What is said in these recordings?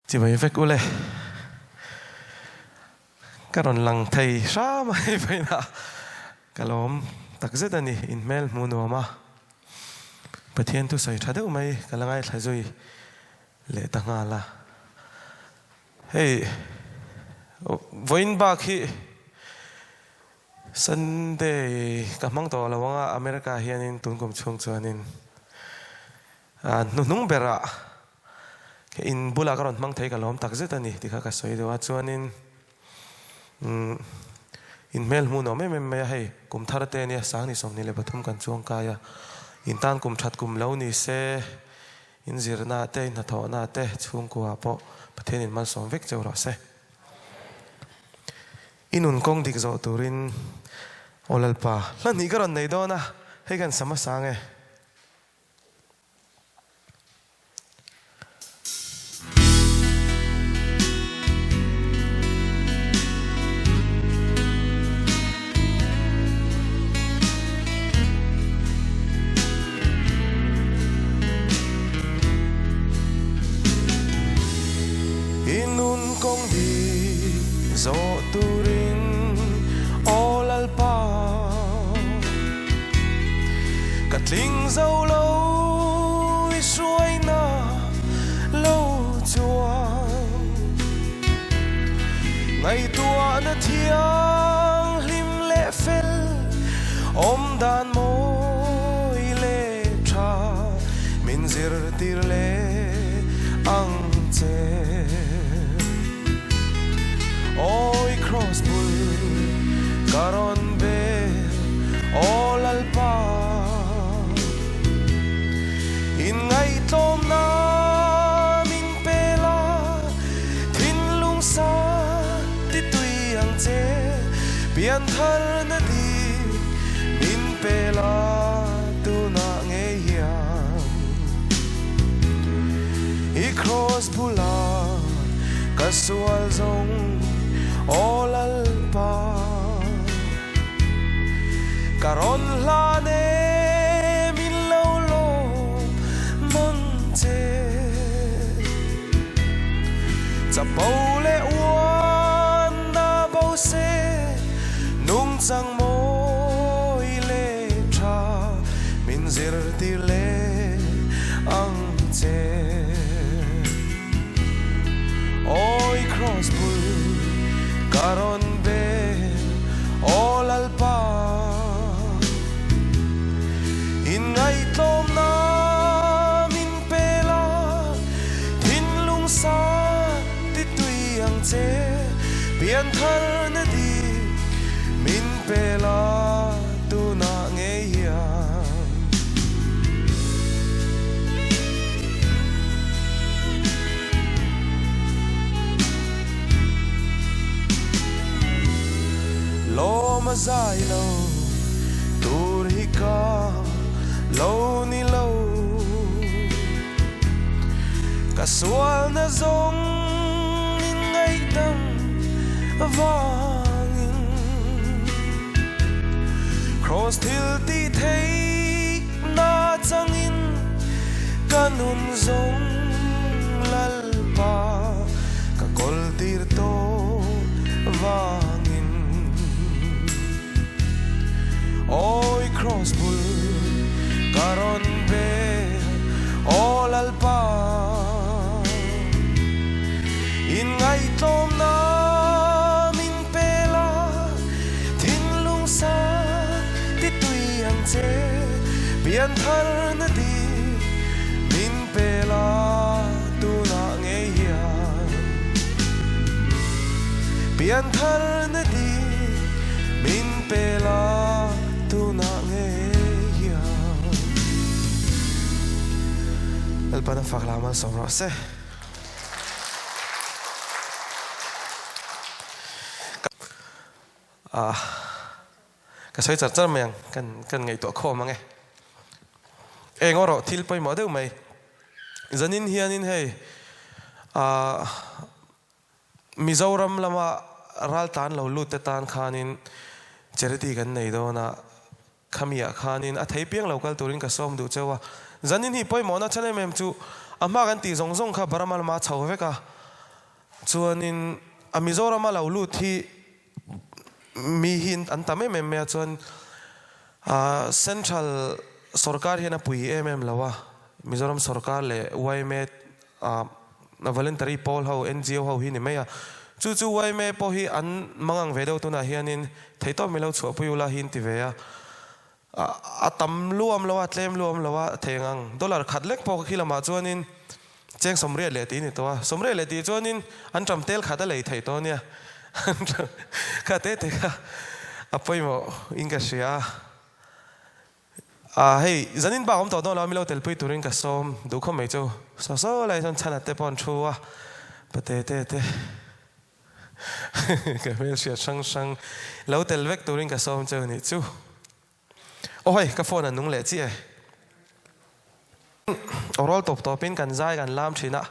chỉ vậy vết ule cái đòn lăng thầy sao mà vậy na cái lom tắc rất là in mail muốn mà bữa thiên tu soi thà đâu mày cái lăng ai thay rồi lệ tăng ngà là hey voin ba khi Sunday cái mang to là vanga America hiện in tuần cùng chung cho nên nung bera in bula cái đòn mang thấy cái lom tắc rất là thì cái soi đó cho nên in mail muốn mấy hay cùng thà thế này sáng ni som ni le bathum kan chuang kaya in tan cùng chat cùng lâu ni se in zirna te in tho na te chung ko apo pathen in man som vek cheu ro se inun kong dik zo turin olalpa la ni garon nei do na he kan sama sange inun kong dik zo turin olalpa katling dâu lâu xuôi na lâu chuang ngày tua na thiang lim lệ phel om dan môi lệ tra min zir tir lệ ang che oi cross bull karon be olalpa in ngày tom na min pela thin lung sa ti tui ang che pian thar na di min pela tu na nge hiam I cross bula kasual zong olalpa karon la ne min lo lo mong che cha bầu le uan na bầu se nung chang môi le tra min zir ti le ang che oi cross bull karon be olalpa in ngày tom na min pela thin lung sa ti tui ang che pian thar na di min pela tu na nge hiam lo ma zai lo tur hi ka lo ni lo ka sual na zong in ngày dam vangin cross til ti thei na changin kanun zong lalpa ka kol tir to vangin oi cross bull karon be olalpa in ngày tom na min pela thin lung sa ti tui ang che pian thar na di min pela tu na nge hiam pian thar na di min pela tu na nge hiam alpa na faklaman som ro se cái soi chặt chặt mày cần ngày tuổi khô mà nghe em ngó rõ thil pay mở đâu mày dân in hiền in hay Mizoram lama ral tan lo lut tan khanin charity kan nei do na khamia khanin a thei piang local turin ka som du chewa zanin hi poi mona chale mem chu ama kan ti zong zong kha baramal ma chho ve ka chuan in Mizoram ma lo lut hi mi hin an tame me chuan central sarkar hian a pui lawa Mizoram sarkar le YME na voluntary poll ho NGO ho hi ni meya chu YME po hi an mangang vedo tuna hianin theito milo chu puyula hin ti veya atam luam lawa tlem luam lawa thengang dollar khatlek po khilama chuanin cheng somre le ti ni to somre le ti chuanin an tramtel khata lei theito nia khate te kha apoimo inga sia hey zanin ba om to do la milo tel pui turin ka som du kho me chu so lai san chana te pon chua pate te ka mel sia sang lo tel vek turin ka som chu ni chu oi ka phone an nung le chi e orol top in kan zai kan lam thina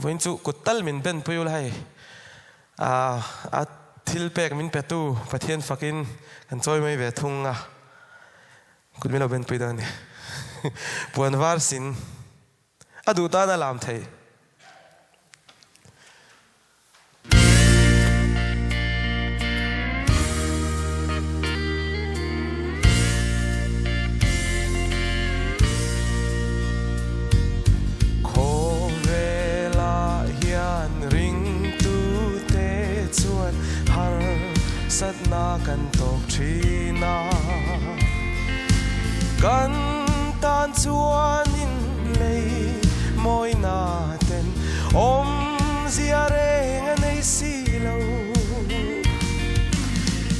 voin chu kutal min ben puyul hai a thil pek min petu pathian fakin kan choi mai ve thunga kut milo ben pui dan puan var sin adu ta na lam thei sat na kan tok thina kan tan chuan in lei moi na ten om zia reng anei si lo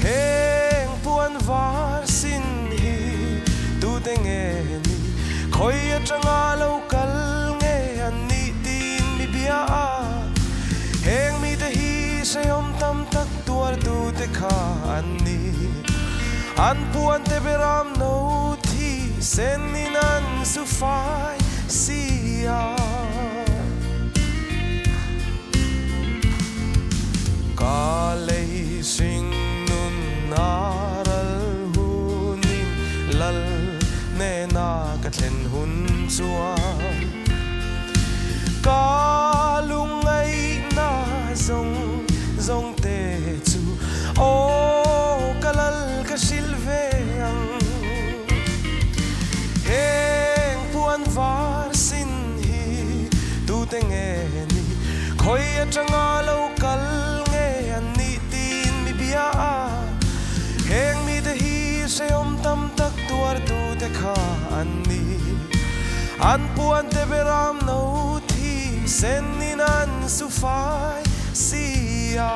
heng puan var sin hi tu te nge ni khoi atanga lo kal nge an ni tin mi bia heng mi te hi sayom tam tak tuar tu te kha anni an puan te beram no thi senin an su fai sia ka lei sing nun naral hunin lal ne na ka thlen hun chuan ka lungai na zong te chu o kalal ka silveang heng puan var sin hi tu te nge ni khoi atanga lo kal nge an ni tin mi bia heng mi te hi se om tam tak tuar tu te kha an ni an puan te beram no thi senin an su fai sia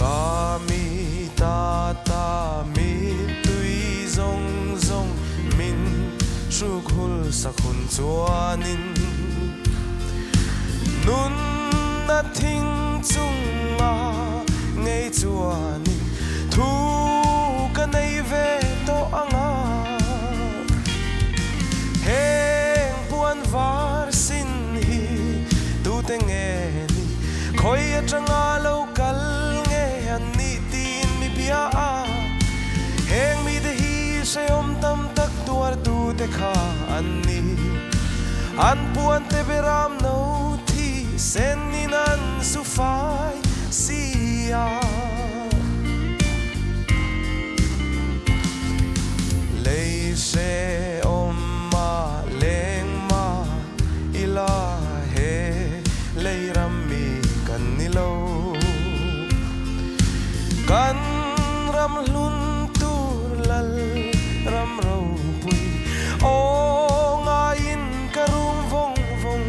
kami ta mi tui zong min shukhul sakhun chuanin nun na thing chunga ngei chuanin thu ka nei ve to anga heng puan var sin hi tu te nge ni khoi atanga lo kal nge an ni tin mi bia heng mi te hi se om tam tak tuar tu te kha an ni an puan te beram no thi senin an su fai sia lei se om ma leng ma ila he lei ram mi kan ni lo kan ram lun tur lal ram ro pui o nga in karum vong vong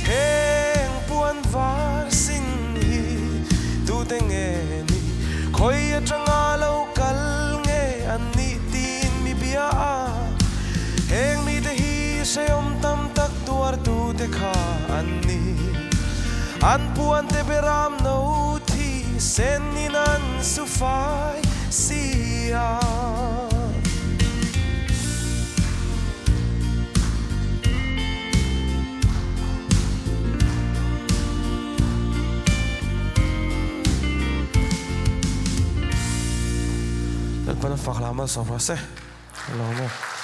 heng puan var sin hi tu te nge ni khoi atanga lo kal nge an ni tin mi bia heng mi te hi se om tam tak tuar tu te kha an ni an puan te beram no thi senin an su fai sia Lalpan fakla mal sofra se. Hello mo.